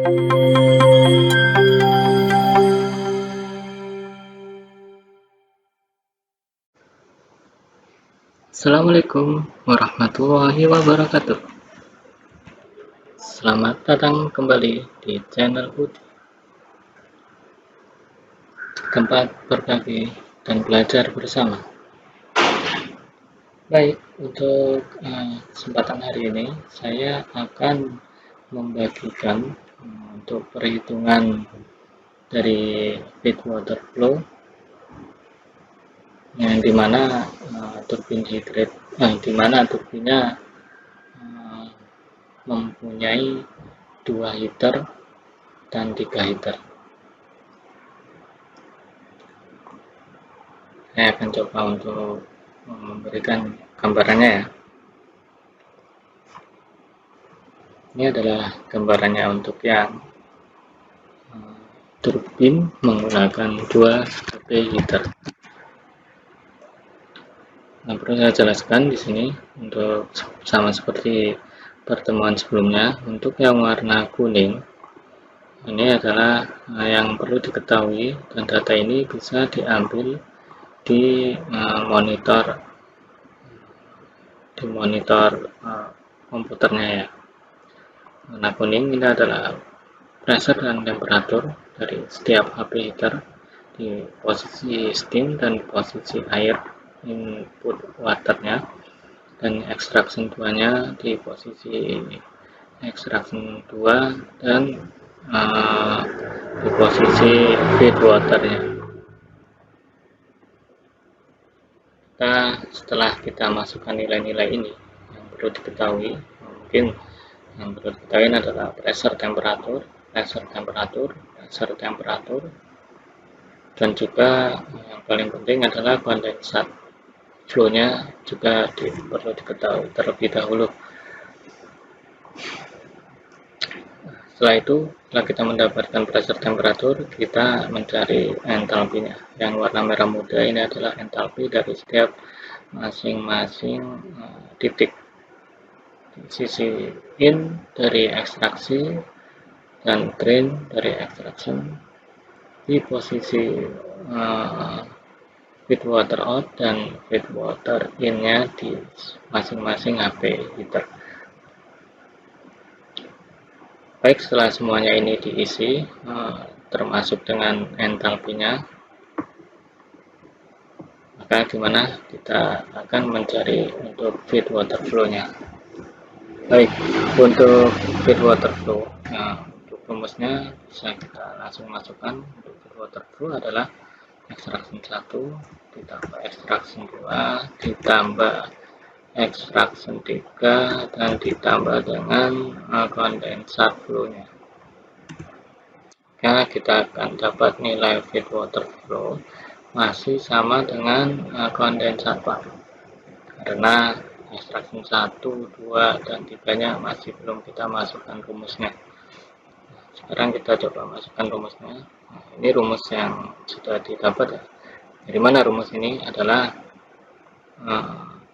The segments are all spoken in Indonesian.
Assalamualaikum warahmatullahi wabarakatuh. Selamat datang kembali di channel Budi, tempat berbagi dan belajar bersama. Baik, untuk kesempatan hari ini saya akan membagikan untuk perhitungan dari feed water flow yang dimana turbin hidrat, dimana turbinnya mempunyai 2 heater dan 3 heater. Saya akan coba untuk memberikan gambarannya ya. Ini adalah gambarannya untuk yang turbin menggunakan 2 HP heater. Nah, perlu saya jelaskan di sini untuk sama seperti pertemuan sebelumnya. Untuk yang warna kuning ini adalah yang perlu diketahui, dan data ini bisa diambil di monitor komputernya ya. Warna kuning ini adalah pressure dan temperatur dari setiap HP heater di posisi steam dan posisi air input waternya, dan extraction 2 nya di posisi extraction 2 dan di posisi feed waternya. Setelah kita masukkan nilai-nilai ini, yang perlu diketahui adalah pressure temperatur, dan juga yang paling penting adalah kondensat flow-nya juga perlu diketahui terlebih dahulu. Setelah itu, setelah kita mendapatkan pressure temperatur, kita mencari entalpinya. Yang warna merah muda ini adalah entalpi dari setiap masing-masing titik. Di sisi in dari ekstraksi dan drain dari extraction, di posisi feed water out dan feed water in-nya di masing-masing HP heater. Baik, setelah semuanya ini diisi termasuk dengan entalpinya, maka gimana kita akan mencari untuk feed water flow-nya. Baik, untuk feed water flow, untuk rumusnya bisa kita langsung masukkan. Untuk feed water flow adalah extraction 1 ditambah extraction 2 ditambah extraction 3 dan ditambah dengan kondensat flow-nya. Maka kita akan dapat nilai feed water flow masih sama dengan kondensat Pak, karena extraction 1, 2, dan 3 nya masih belum kita masukkan rumusnya. Sekarang kita coba masukkan rumusnya. Ini rumus yang sudah didapat ya. Dari mana rumus ini? Adalah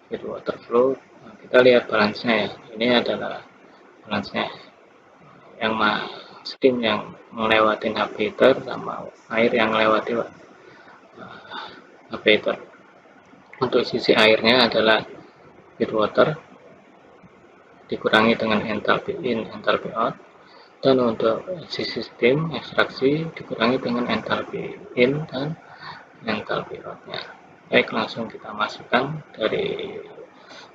feed water flow. Kita lihat balance-nya ya. Ini adalah balance-nya yang steam yang melewati HP heater sama air yang melewati HP heater. Untuk sisi airnya adalah feed water dikurangi dengan entalpi in, entalpi out, dan untuk sisi steam ekstraksi dikurangi dengan entalpi in dan entalpi out-nya. Baik, langsung kita masukkan dari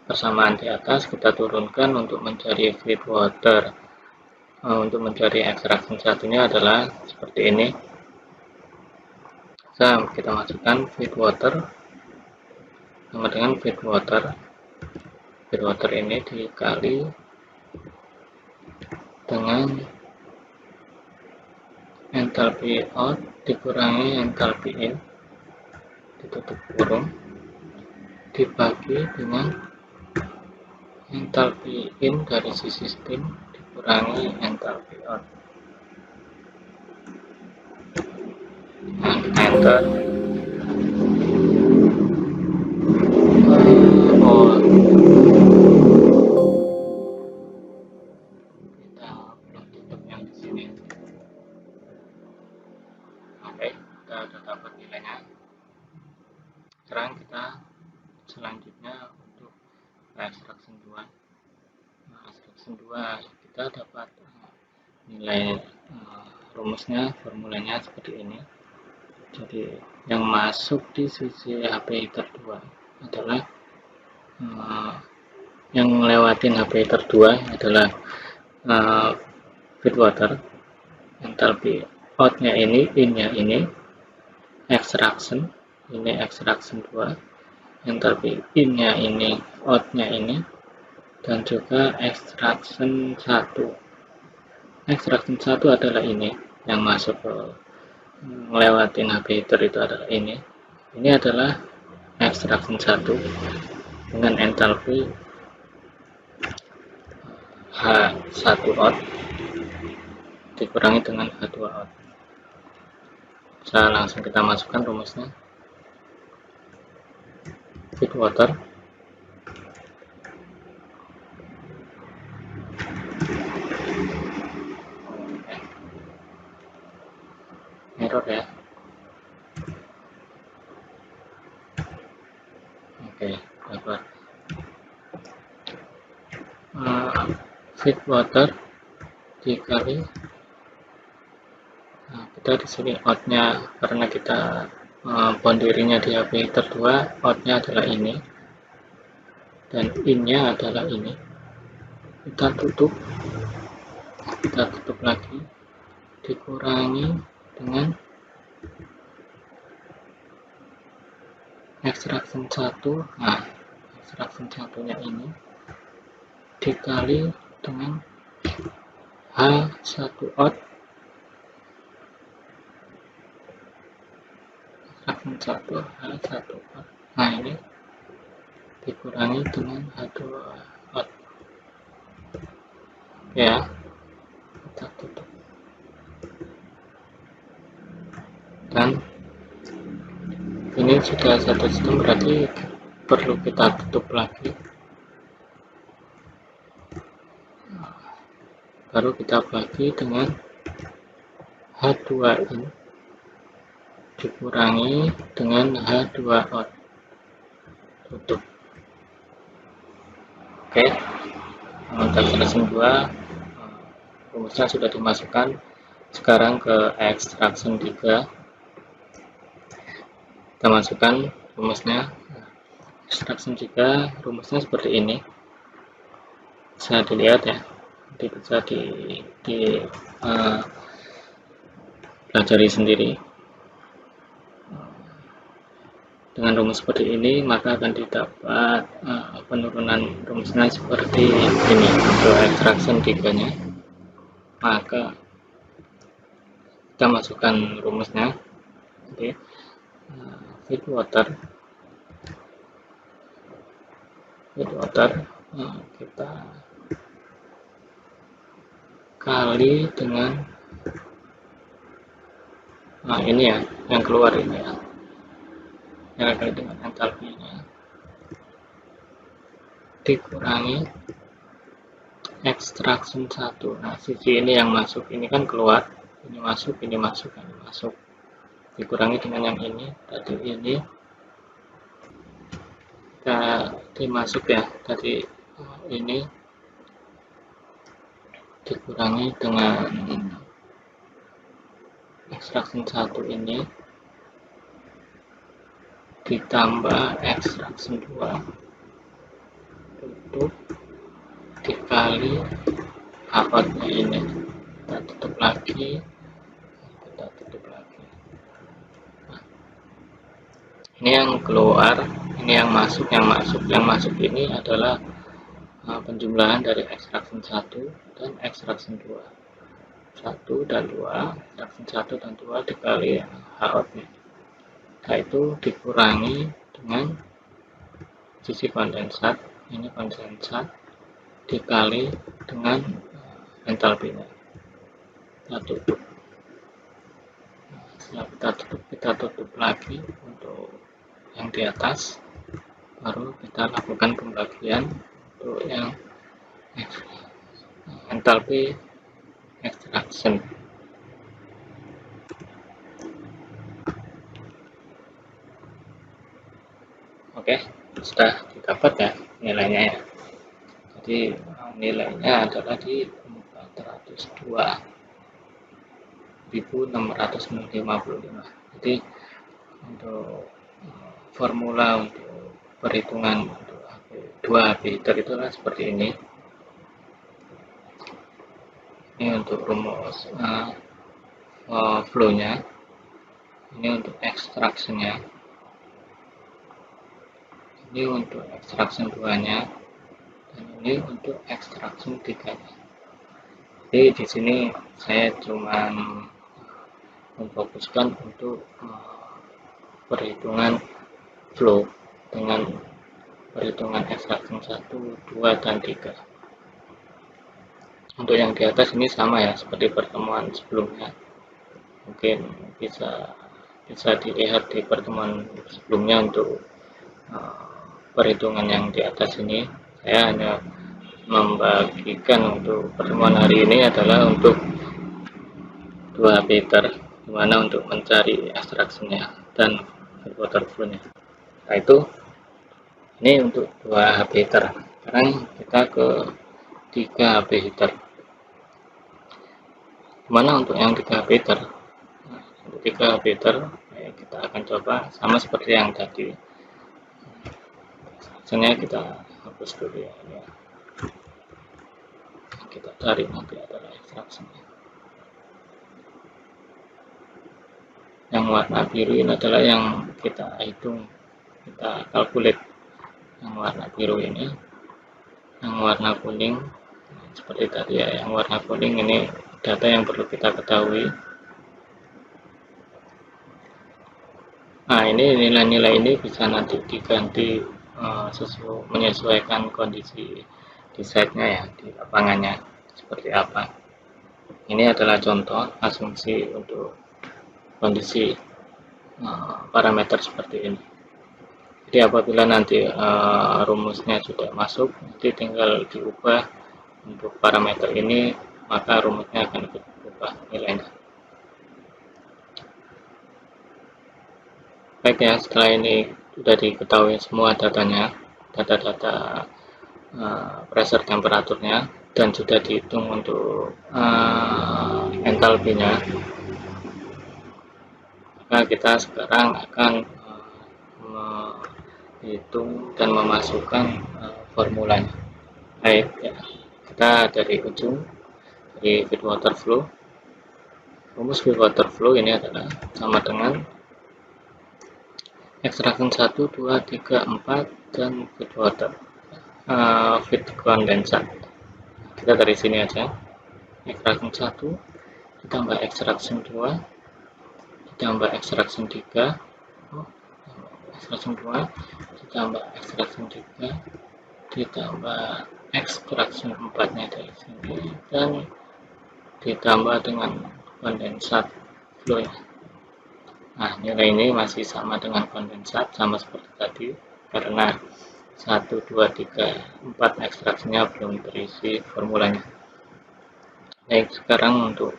persamaan di atas, kita turunkan untuk mencari feed water. Untuk mencari extraction satunya adalah seperti ini. Kita masukkan feed water sama dengan feed water ini dikali dengan entalpi out dikurangi entalpi in ditutup kurung dibagi dengan entalpi in dari sisi steam dikurangi entalpi out. Nah, enter. Kita belum tutup yang di sini. formulanya. Sekarang kita selanjutnya untuk extraction 2. Extraction 2 kita dapat nilai rumusnya, formulanya seperti ini. Jadi yang masuk di sisi HP ter2 adalah yang lewatin HP ter2 adalah feed water, entalpi outnya ini, innya ini, extraction, ini extraction 2, entalpi innya ini, outnya ini, dan juga extraction 1. Extraction 1 adalah ini, yang masuk ke ngelewatin HP heater itu adalah ini. Ini adalah extraction 1 dengan entalpi H1 out dikurangi dengan H2 out. Langsung kita masukkan rumusnya. Feed water error ya. Oke, dapat feed water dikali kita di sini outnya, karena kita boundary-nya di HP heater 2, outnya adalah ini dan innya adalah ini. Kita tutup lagi, dikurangi dengan extraction 1. Nah, extraction 1-nya ini dikali dengan H1 out, extraction 1 H1 out. Nah, ini dikurangi dengan H2 out. Ya, kita tutup. Dan ini sudah satu sistem, berarti perlu kita tutup lagi. Baru kita bagi dengan H2 in dikurangi dengan H2 out. Tutup. Oke, untuk extraction 2 rumusnya sudah dimasukkan. Sekarang ke extraction 3 kita masukkan rumusnya. Extraction 3 rumusnya seperti ini, bisa dilihat ya, nanti bisa pelajari sendiri. Dengan rumus seperti ini maka akan didapat penurunan rumusnya seperti ini untuk extraction 3-nya. Maka kita masukkan rumusnya. Oke. Feed water kita kali dengan ini ya, yang keluar ini ya, yang kali dengan entalpinya dikurangi extraction 1. Nah, sisi ini yang masuk, ini kan keluar, ini masuk, ini masuk, ini masuk, dikurangi dengan yang ini tadi, ini kita dimasuk ya, tadi ini dikurangi dengan extraction 1 ini ditambah extraction 2 tutup dikali outnya ini, kita tutup lagi, kita tutup lagi. Nah, ini yang keluar, ini yang masuk, yang masuk ini adalah penjumlahan dari extraction 1 dan extraction 2. 1 dan 2, extraction 1 dan 2 dikali outnya. Nah, itu dikurangi dengan sisi kondensat, ini kondensat dikali dengan entalpinya. Kita tutup. Setelah kita tutup lagi untuk yang di atas, baru kita lakukan pembagian untuk yang entalpi extraction. Oke, sudah didapat ya nilainya ya. Jadi nilainya adalah di 402.655. Jadi untuk formula untuk perhitungan untuk 2 HP heater itulah seperti ini. Ini untuk rumus flow-nya, ini untuk extraction-nya, ini untuk extraction 2-nya, dan ini untuk extraction 3-nya. Jadi di sini saya cuma memfokuskan untuk perhitungan flow dengan perhitungan extraction 1, 2, dan 3. Untuk yang di atas ini sama ya seperti pertemuan sebelumnya. Mungkin bisa dilihat di pertemuan sebelumnya untuk perhitungan yang di atas ini. Saya hanya membagikan untuk pertemuan hari ini adalah untuk 2 HP heater, dimana untuk mencari ekstraksinya dan water flow-nya. Nah itu ini untuk 2 HP heater. Sekarang kita ke 3 HP heater. Dimana untuk yang 3 HP heater, untuk 3 HP heater kita akan coba sama seperti yang tadi. Misalnya kita hapus dulu ya, ini ya. Kita cari nanti adalah ekstraksinya. Yang warna biru ini adalah yang kita hitung, kita kalkulate. Yang warna biru ini, yang warna kuning seperti tadi ya, yang warna kuning ini data yang perlu kita ketahui. Nah ini nilai-nilai ini bisa nanti diganti menyesuaikan kondisi di site-nya ya, di lapangannya seperti apa. Ini adalah contoh asumsi untuk kondisi parameter seperti ini. Jadi apabila nanti rumusnya sudah masuk, nanti tinggal diubah untuk parameter ini, maka rumusnya akan berubah nilainya. Baik ya, setelah ini sudah diketahui semua datanya, data-data pressure temperaturnya, dan sudah dihitung untuk entalpinya. Maka kita sekarang akan menghitung dan memasukkan formulanya. Baik ya, kita dari ujung dari feed water flow. Rumus feed water flow ini adalah sama dengan extraction 1, 2, 3, 4 dan feed water feed kondensat. Kita dari sini aja, extraction 1 ditambah extraction 2 ditambah extraction 3, extraction 2 ditambah extraction 3 ditambah extraction 4 nya dari sini, dan ditambah dengan kondensat flow nya. Nah nilai ini masih sama dengan kondensat, sama seperti tadi, karena 1, 2, 3, 4 ekstraksinya belum terisi formulanya. Baik, sekarang untuk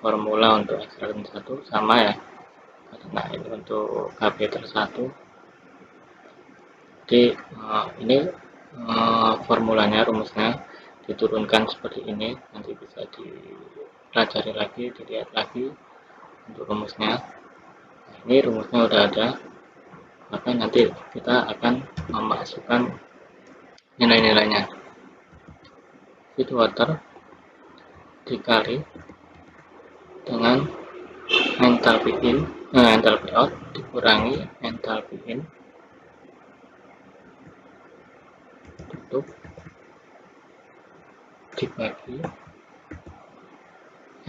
formula untuk ekstraksi 1 sama ya, karena ini untuk KP tersatu. Jadi ini formulanya, rumusnya diturunkan seperti ini, nanti bisa dipelajari lagi, dilihat lagi untuk rumusnya. Nah, ini rumusnya udah ada, maka nanti kita akan memasukkan nilai-nilainya. Feed water dikali dengan entalpi in, entalpi out dikurangi entalpi in, tutup, dibagi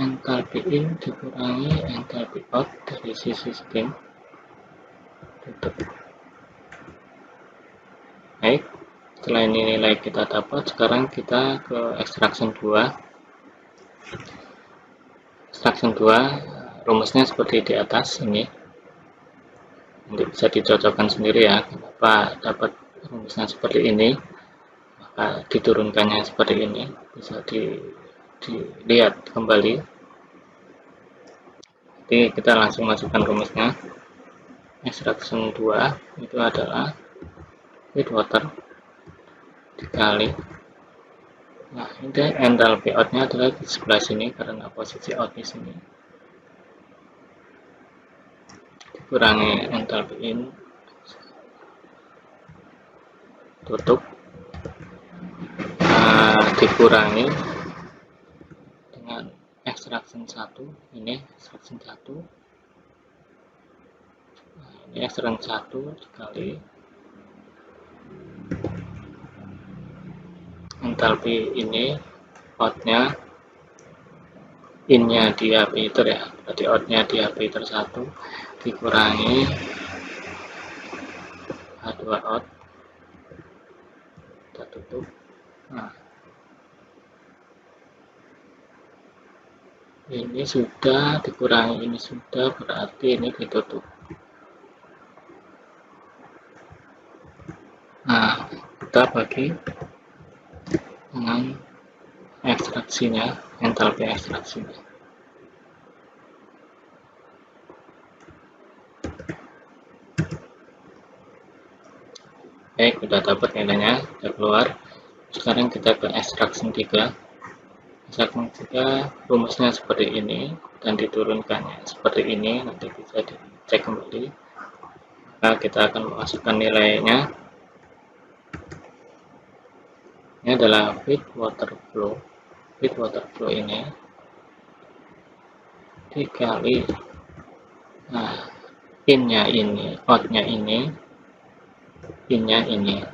entalpi in dikurangi entalpi out dari si sistem, tutup. Baik, setelah ini nilai kita dapat, sekarang kita ke extraction 2. Extraction 2 rumusnya seperti di atas ini. Nanti bisa dicocokkan sendiri ya, kenapa dapat rumusnya seperti ini, maka diturunkannya seperti ini, bisa dilihat kembali. Jadi kita langsung masukkan rumusnya. extraction 2 itu adalah with water dikali, nah ini enthalpy outnya adalah di sebelah sini karena posisi out di sini, dikurangi enthalpy in tutup, dikurangi dengan extraction 1, ini extraction 1, nah, ini extraction 1 dikali enthalpy ini outnya, innya di diameter ya, berarti outnya di diameter 1 dikurangi H2 out, kita tutup. Nah, ini sudah dikurangi, ini sudah, berarti ini ditutup. Nah, kita bagi dengan ekstraksinya, enthalpy ekstraksinya. Baik, sudah dapat nilainya, sudah keluar. Sekarang kita ke extraction 3. Extraction 3 rumusnya seperti ini dan diturunkannya seperti ini, nanti bisa dicek kembali. Nah, kita akan memasukkan nilainya. Ini adalah with water flow. With water flow ini dikali, nah, innya ini, outnya ini, innya ini,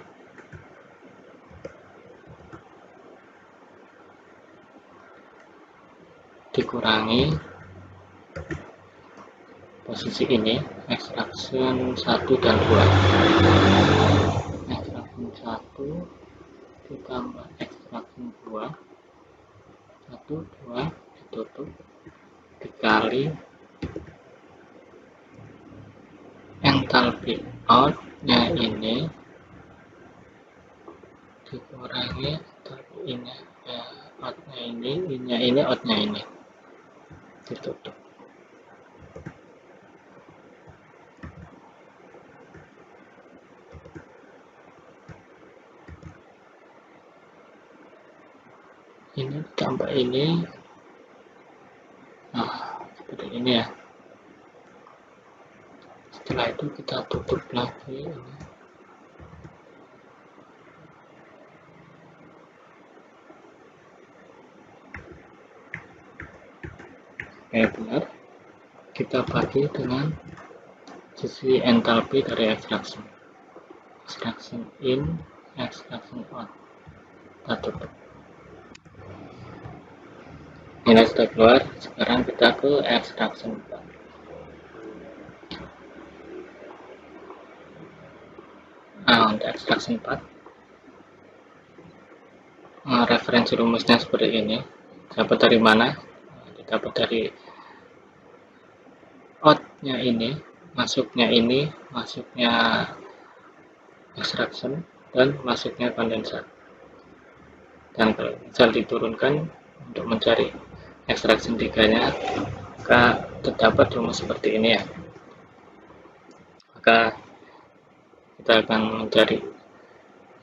dikurangi posisi ini, extraction 1 dan 2. Extraction 1 ditambah extraction 2, 1, 2 ditutup, dikali enthalpy outnya ini dikurangi enthalpy ini, ya, outnya ini, innya ini, outnya ini, ditutup. Ini tambah ini, nah seperti ini ya. Setelah itu kita tutup lagi ini. Oke, benar. Kita bagi dengan sisi enthalpy dari extraction. Extraction in, extraction out. Kita tutup. Nilai sudah keluar. Sekarang kita ke extraction 4. Nah, untuk extraction 4, referensi rumusnya seperti ini. Dapat dari mana? Dapat dari outnya ini, masuknya extraction, dan masuknya kondensat. Dan kalau misal diturunkan untuk mencari extraction 3-nya, maka terdapat rumus seperti ini ya. Maka kita akan mencari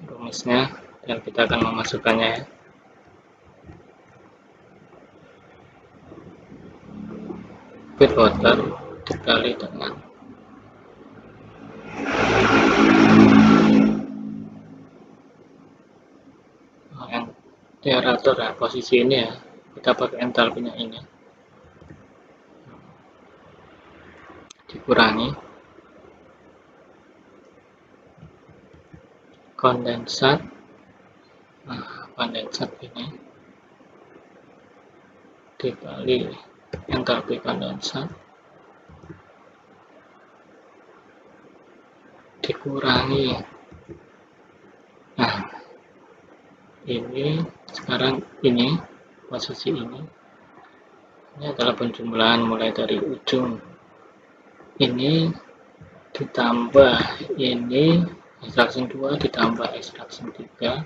rumusnya dan kita akan memasukkannya ya. With water dikali dengan temperatur ya, posisi ini ya, kita pakai enthalpy-nya ini, dikurangi kondensat, nah kondensat ini dikali enthalpy kondensat dikurangi, nah ini sekarang ini posisi ini adalah penjumlahan mulai dari ujung ini ditambah ini extraction 2 ditambah extraction 3,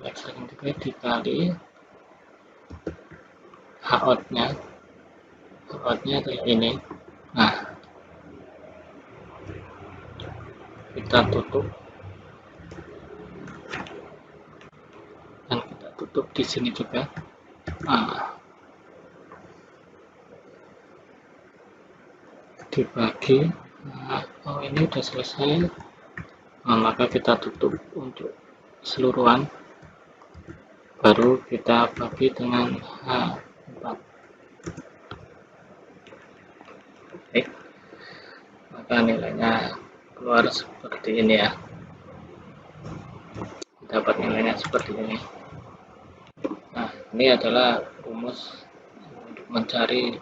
extraction 3 dikali H out nya outnya kayak ini. Nah, kita tutup dan kita tutup di sini juga. Nah, dibagi. Nah, oh ini udah selesai. Nah, maka kita tutup untuk keseluruhan, baru kita bagi dengan H4. Oke, maka nilainya keluar seperti ini ya, dapat nilainya seperti ini. Nah, ini adalah rumus untuk mencari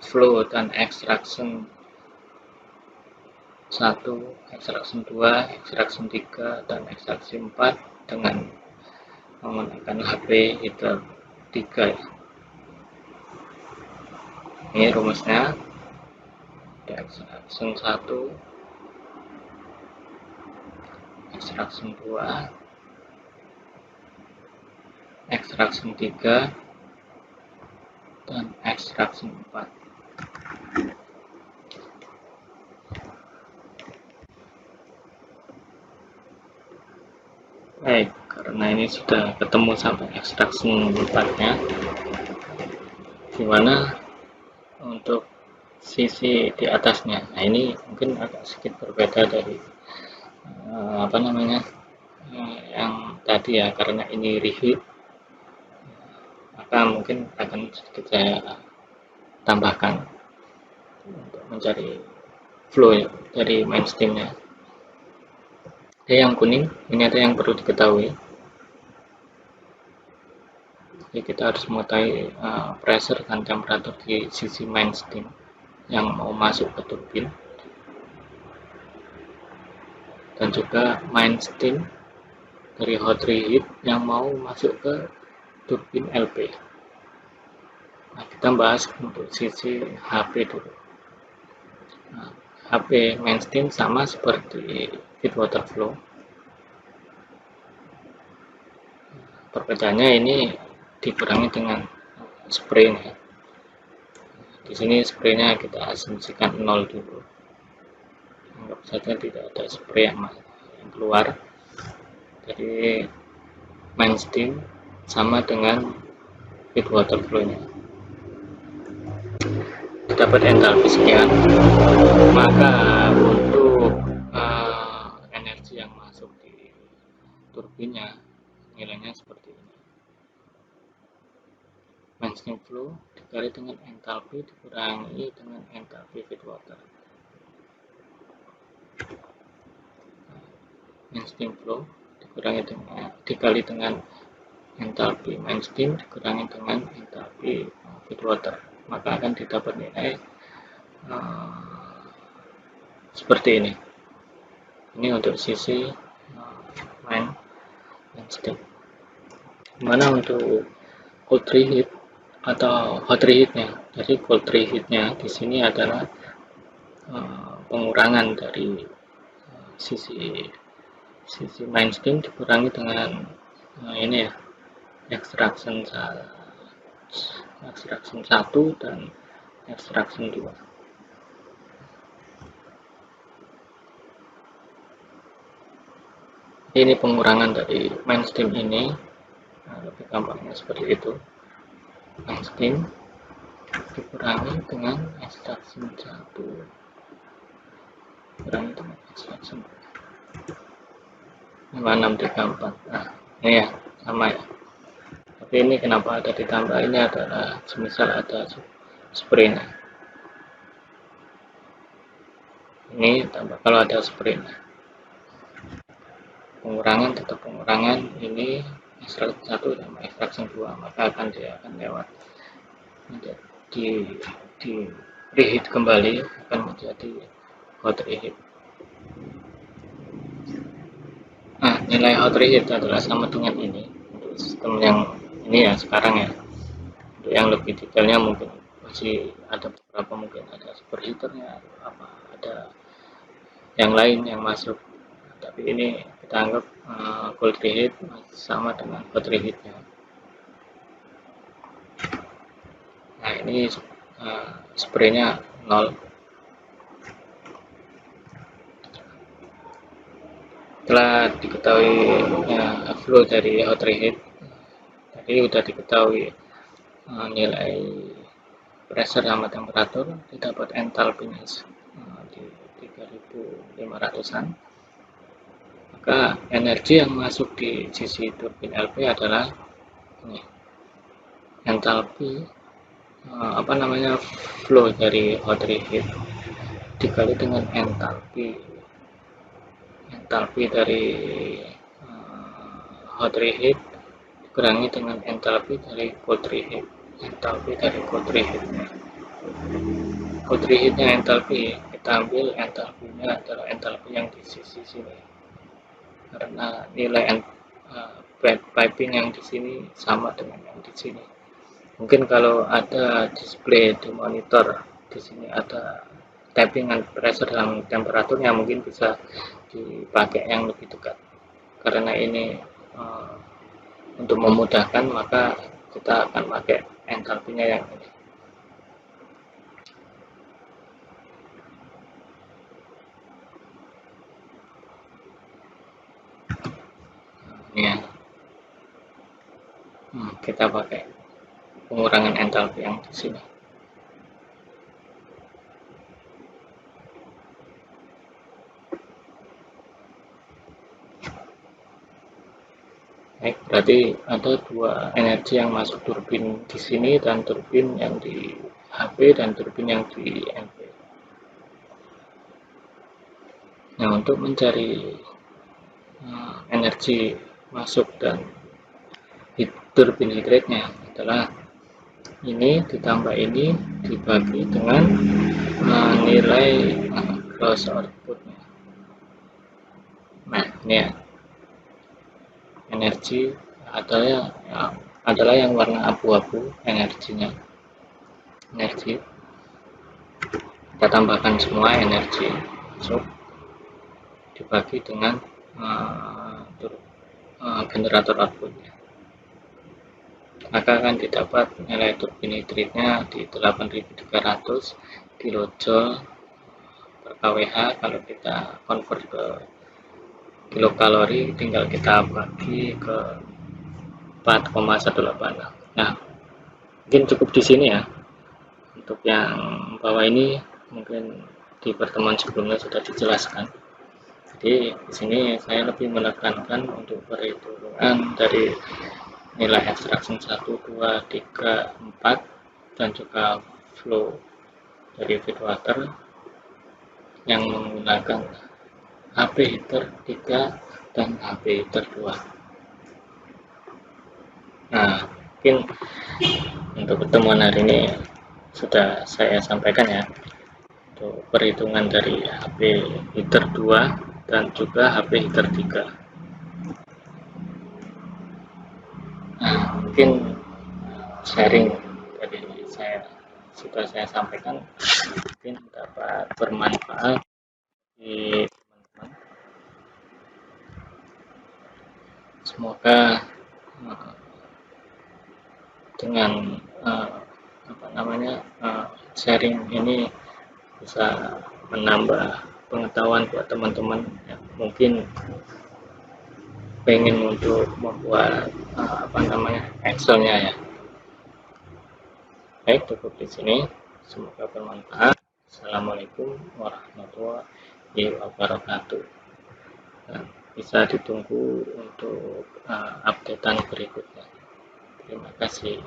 flow dan extraction 1, extraction 2, extraction 3, dan extraction 4 dengan menggunakan HP header 3 ya. Ini rumusnya. Extraction 1, extraction 2, extraction 3, dan extraction 4. Baik, karena ini sudah ketemu sampai extraction 4-nya, gimana untuk sisi di atasnya? Nah, ini mungkin agak sedikit berbeda dari yang tadi ya, karena ini reheat, maka mungkin akan sedikit saya tambahkan untuk mencari flow dari main steamnya. Yang kuning ini ada yang perlu diketahui. Jadi kita harus mengetahui pressure dan temperatur di sisi main steam yang mau masuk ke turbin, dan juga main steam dari hot reheat yang mau masuk ke turbin LP. Nah, kita bahas untuk sisi HP dulu. Nah, HP main steam sama seperti feed water flow. Perbedaannya ini dikurangi dengan spray nya. Di sini spraynya kita asumsikan 0 dulu. Anggap saja tidak ada spray yang keluar. Jadi main steam sama dengan feed water flow nya. Dapat entalpi sekian, maka untuk energi yang masuk di turbinnya nilainya seperti ini. Main steam flow dikali dengan entalpi dikurangi dengan entalpi feed water. Main steam flow dikali dengan entalpi main steam dikurangi dengan entalpi feed water, maka akan didapat nilai seperti ini. Ini untuk sisi main steam. Mana untuk cold reheat atau hot reheatnya? Jadi cold reheatnya di sini adalah pengurangan dari sisi main steam dikurangi dengan ini ya, extraction 1 dan extraction 2. Ini pengurangan dari main steam ini. Nah, lebih gampangnya seperti itu. Main steam dikurangi dengan extraction 1 dikurangi dengan extraction 2. 5634. Nah, ini ya, sama ya. Tapi ini kenapa ada ditambah? Ini adalah semisal ada spray-nya. Ini tambah kalau ada spray-nya. Pengurangan tetap pengurangan, ini extraction 1 sama extraction 2, maka dia akan lewat menjadi di reheat kembali, akan menjadi hot reheat. Nah, nilai hot reheat adalah sama dengan ini untuk sistem yang ini ya sekarang ya. Untuk yang lebih detailnya mungkin masih ada beberapa, mungkin ada superheaternya atau apa, ada yang lain yang masuk. Tapi ini kita anggap cold reheat sama dengan hot reheatnya. ini spraynya 0. Setelah diketahui flow dari hot reheat, tadi sudah diketahui nilai pressure sama temperatur, didapat entalpinya di 3500-an. Maka energi yang masuk di sisi turbin LP adalah ini, entalpi flow dari hot reheat dikali dengan entalpi dari hot reheat dikurangi dengan entalpi dari cold reheat. Cold reheatnya entalpi, kita ambil entalpinya adalah entalpi yang di sisi sini, karena nilai piping yang di sini sama dengan yang di sini. Mungkin kalau ada display di monitor, di sini ada tapping pressure dan temperaturnya, mungkin bisa dipakai yang lebih dekat. Karena ini untuk memudahkan, maka kita akan pakai entalpinya yang ini. Ya. Kita pakai pengurangan entalpi yang di sini. Baik, berarti ada dua energi yang masuk turbin di sini dan turbin yang di HP dan turbin yang di MP. Nah, untuk mencari energi masuk dan turbin heat rate-nya adalah ini ditambah ini dibagi dengan nilai gross output-nya. Nah, ini ya, energi adalah yang warna abu-abu energinya. Energi kita tambahkan semua energi masuk dibagi dengan generator outputnya, maka akan didapat nilai turbin heat rate-nya di 8300 kJ per kWh. Kalau kita convert ke kilokalori, tinggal kita bagi ke 4,186. Nah, mungkin cukup di sini ya. Untuk yang bawah ini mungkin di pertemuan sebelumnya sudah dijelaskan. Jadi di sini saya lebih menekankan untuk perhitungan dari nilai extraction 1, 2, 3, 4 dan juga flow dari feed water yang menggunakan HP heater 3 dan HP heater 2. Nah, mungkin untuk pertemuan hari ini sudah saya sampaikan ya, untuk perhitungan dari HP heater 2 dan juga HP heater 3. Nah, mungkin sharing dari sudah saya sampaikan mungkin dapat bermanfaat di teman-teman. Semoga dengan sharing ini bisa menambah pengetahuan buat teman-teman yang mungkin pengen untuk membuat Excel-nya ya. Baik, cukup di sini. Semoga bermanfaat. Assalamualaikum warahmatullahi wabarakatuh. Nah, bisa ditunggu untuk updatean berikutnya. Terima kasih.